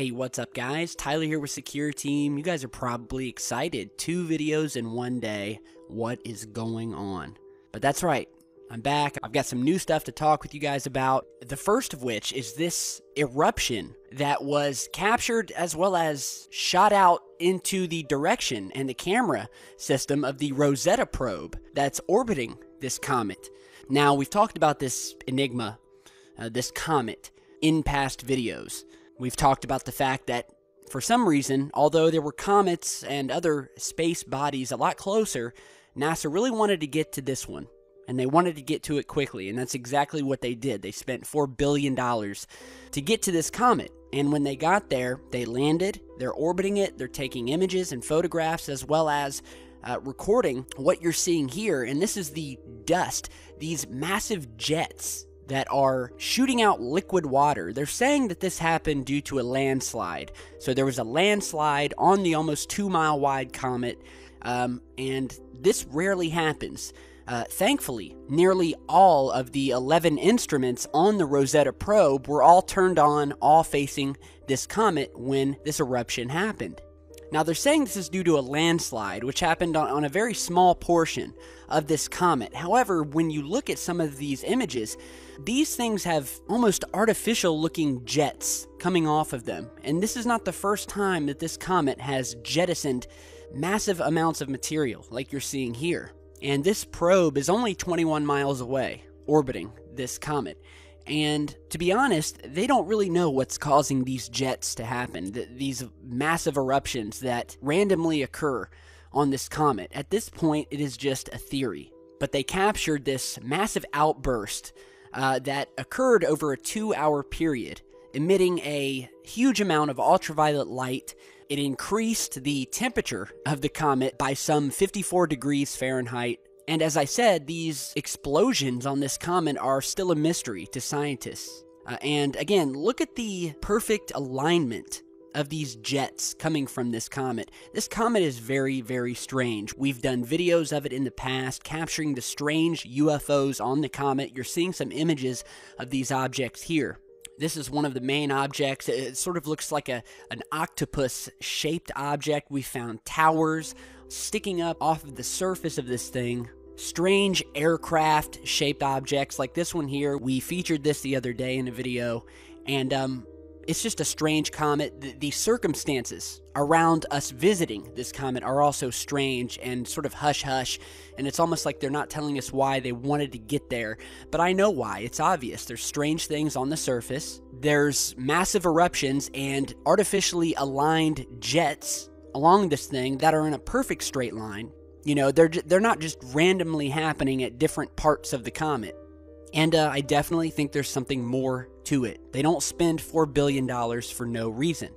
Hey, what's up guys? Tyler here with Secure Team. You guys are probably excited. 2 videos in one day. What is going on? But that's right. I'm back. I've got some new stuff to talk with you guys about. The first of which is this eruption that was captured as well as shot out into the direction and the camera system of the Rosetta probe that's orbiting this comet. Now, we've talked about this enigma, this comet, in past videos. We've talked about the fact that, for some reason, although there were comets and other space bodies a lot closer, NASA really wanted to get to this one, and they wanted to get to it quickly, and that's exactly what they did. They spent $4 billion to get to this comet, and when they got there, they landed, they're orbiting it, they're taking images and photographs, as well as recording what you're seeing here, and this is the dust, these massive jets that are shooting out liquid water. They're saying that this happened due to a landslide. So there was a landslide on the almost 2-mile wide comet, and this rarely happens. Thankfully, nearly all of the 11 instruments on the Rosetta probe were all turned on, all facing this comet when this eruption happened. Now, they're saying this is due to a landslide, which happened on a very small portion of this comet. However, when you look at some of these images, these things have almost artificial-looking jets coming off of them. And this is not the first time that this comet has jettisoned massive amounts of material, like you're seeing here. And this probe is only 21 miles away, orbiting this comet. And to be honest, they don't really know what's causing these jets to happen, these massive eruptions that randomly occur on this comet. At this point, it is just a theory. But they captured this massive outburst that occurred over a 2-hour period, emitting a huge amount of ultraviolet light. It increased the temperature of the comet by some 54 degrees Fahrenheit. And as I said, these explosions on this comet are still a mystery to scientists. And again, look at the perfect alignment of these jets coming from this comet. This comet is very, very strange. We've done videos of it in the past, capturing the strange UFOs on the comet. You're seeing some images of these objects here. This is one of the main objects. It sort of looks like an octopus-shaped object. We found towers sticking up off of the surface of this thing. Strange aircraft-shaped objects like this one here. We featured this the other day in a video, and it's just a strange comet. The circumstances around us visiting this comet are also strange and sort of hush-hush, and it's almost like they're not telling us why they wanted to get there. But I know why. It's obvious. There's strange things on the surface. There's massive eruptions and artificially aligned jets along this thing that are in a perfect straight line. You know, they're not just randomly happening at different parts of the comet. And I definitely think there's something more to it. They don't spend $4 billion for no reason.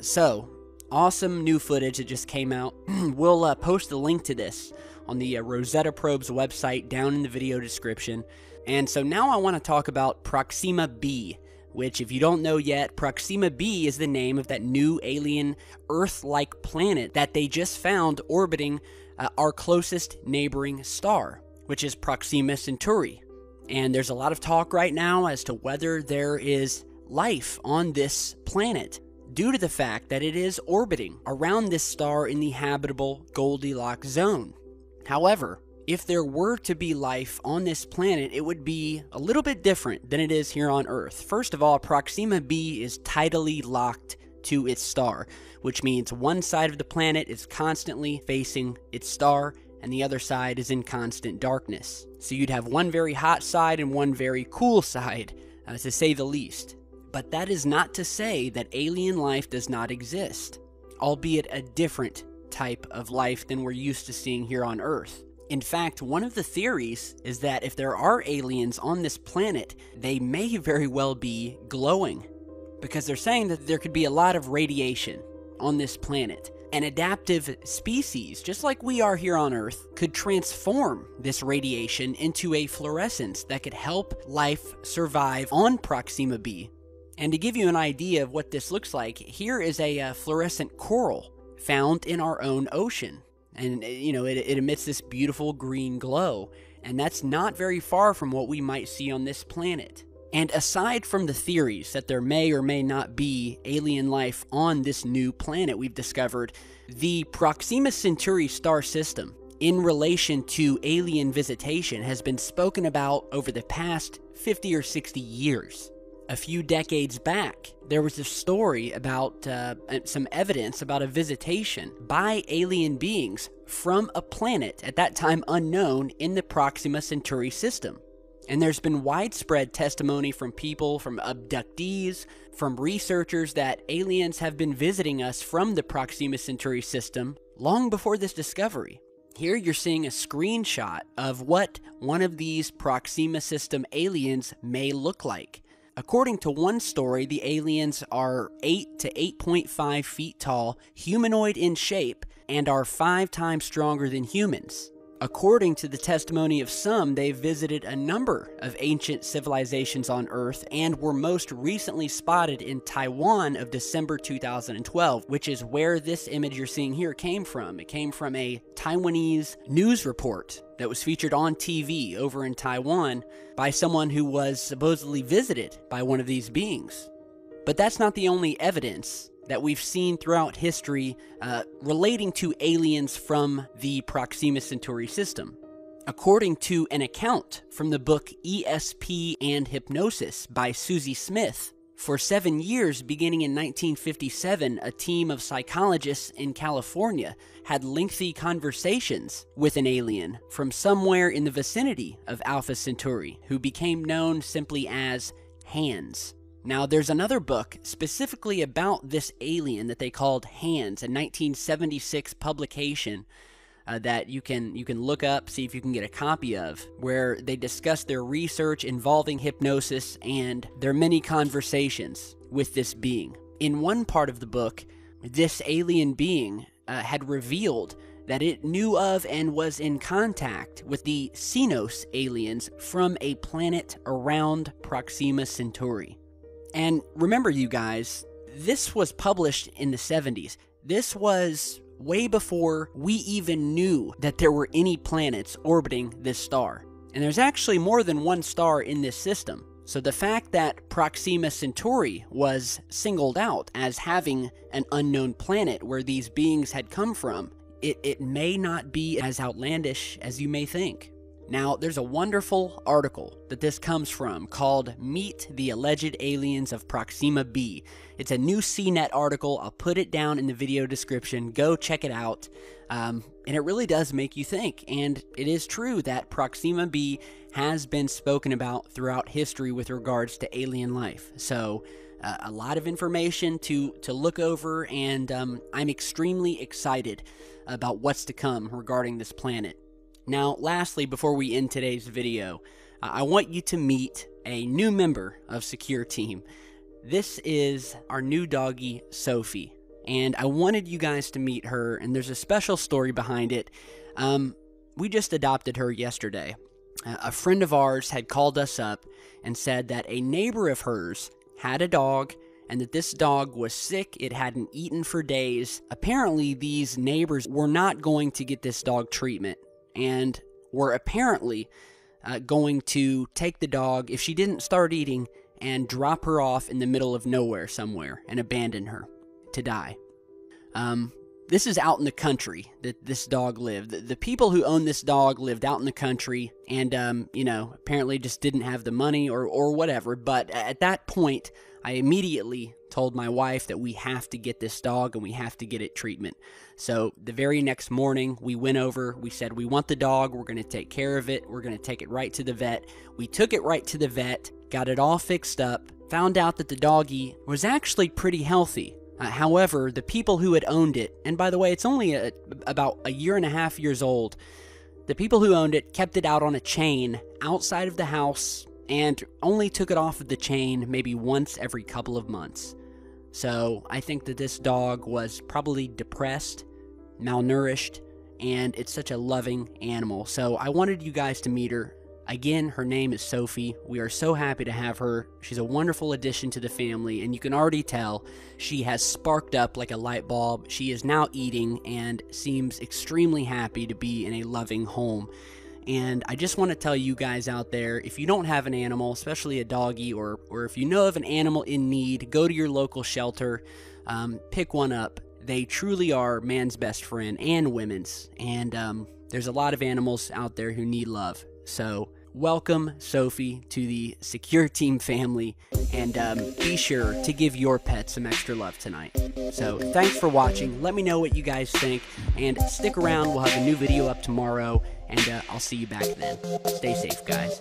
So, awesome new footage that just came out. We'll post a link to this on the Rosetta probe's website down in the video description. And so now I want to talk about Proxima B, which, if you don't know yet, Proxima B is the name of that new alien Earth-like planet that they just found orbiting our closest neighboring star, which is Proxima Centauri. And there's a lot of talk right now as to whether there is life on this planet due to the fact that it is orbiting around this star in the habitable Goldilocks zone. However, if there were to be life on this planet, it would be a little bit different than it is here on Earth. First of all, Proxima B is tidally locked to its star, which means one side of the planet is constantly facing its star, and the other side is in constant darkness. So you'd have one very hot side and one very cool side, to say the least. But that is not to say that alien life does not exist, albeit a different type of life than we're used to seeing here on Earth. In fact, one of the theories is that if there are aliens on this planet, they may very well be glowing, because they're saying that there could be a lot of radiation on this planet. An adaptive species, just like we are here on Earth, could transform this radiation into a fluorescence that could help life survive on Proxima B. And to give you an idea of what this looks like, here is a fluorescent coral found in our own ocean. And, you know, it emits this beautiful green glow. And that's not very far from what we might see on this planet. And aside from the theories that there may or may not be alien life on this new planet we've discovered, the Proxima Centauri star system in relation to alien visitation has been spoken about over the past 50 or 60 years. A few decades back, there was a story about some evidence about a visitation by alien beings from a planet at that time unknown in the Proxima Centauri system. And there's been widespread testimony from people, from abductees, from researchers that aliens have been visiting us from the Proxima Centauri system long before this discovery. Here you're seeing a screenshot of what one of these Proxima system aliens may look like. According to one story, the aliens are 8 to 8.5 feet tall, humanoid in shape, and are 5 times stronger than humans. According to the testimony of some, they've visited a number of ancient civilizations on Earth and were most recently spotted in Taiwan of December 2012, which is where this image you're seeing here came from. It came from a Taiwanese news report that was featured on TV over in Taiwan by someone who was supposedly visited by one of these beings. But that's not the only evidence that we've seen throughout history relating to aliens from the Proxima Centauri system. According to an account from the book ESP and Hypnosis by Susie Smith, for 7 years, beginning in 1957, a team of psychologists in California had lengthy conversations with an alien from somewhere in the vicinity of Alpha Centauri, who became known simply as Hands. Now, there's another book specifically about this alien that they called Hands, a 1976 publication that you can look up, see if you can get a copy of, where they discuss their research involving hypnosis and their many conversations with this being. In one part of the book, this alien being had revealed that it knew of and was in contact with the Xenos aliens from a planet around Proxima Centauri. And remember, you guys, this was published in the 70s. This was way before we even knew that there were any planets orbiting this star. And there's actually more than one star in this system. So the fact that Proxima Centauri was singled out as having an unknown planet where these beings had come from, it may not be as outlandish as you may think. Now, there's a wonderful article that this comes from called Meet the Alleged Aliens of Proxima B. It's a new CNET article. I'll put it down in the video description. Go check it out. And it really does make you think. And it is true that Proxima B has been spoken about throughout history with regards to alien life. So, a lot of information to look over, and I'm extremely excited about what's to come regarding this planet. Now, lastly, before we end today's video, I want you to meet a new member of Secure Team. This is our new doggie, Sophie, and I wanted you guys to meet her, and there's a special story behind it. We just adopted her yesterday. A friend of ours had called us up and said that a neighbor of hers had a dog, and that this dog was sick. It hadn't eaten for days. Apparently, these neighbors were not going to get this dog treatment, and were apparently going to take the dog, if she didn't start eating, and drop her off in the middle of nowhere somewhere and abandon her to die. This is out in the country that this dog lived. The people who owned this dog lived out in the country and, apparently just didn't have the money or whatever. But at that point, I immediately told my wife that we have to get this dog and we have to get it treatment. So the very next morning, we went over, we said, we want the dog, we're going to take care of it, we're going to take it right to the vet. We took it right to the vet, got it all fixed up, found out that the doggie was actually pretty healthy. However, the people who had owned it, and by the way, it's only about a year and a half years old, the people who owned it kept it out on a chain outside of the house and only took it off of the chain maybe once every couple of months. So I think that this dog was probably depressed, malnourished, and it's such a loving animal. So I wanted you guys to meet her. Again, her name is Sophie. We are so happy to have her. She's a wonderful addition to the family, and you can already tell she has sparked up like a light bulb. She is now eating and seems extremely happy to be in a loving home. And I just want to tell you guys out there, if you don't have an animal, especially a doggy, or if you know of an animal in need, go to your local shelter, pick one up. They truly are man's best friend and women's. And there's a lot of animals out there who need love. So welcome, Sophie, to the Secure Team family, and be sure to give your pet some extra love tonight. So thanks for watching. Let me know what you guys think, and stick around. We'll have a new video up tomorrow, and I'll see you back then. Stay safe, guys.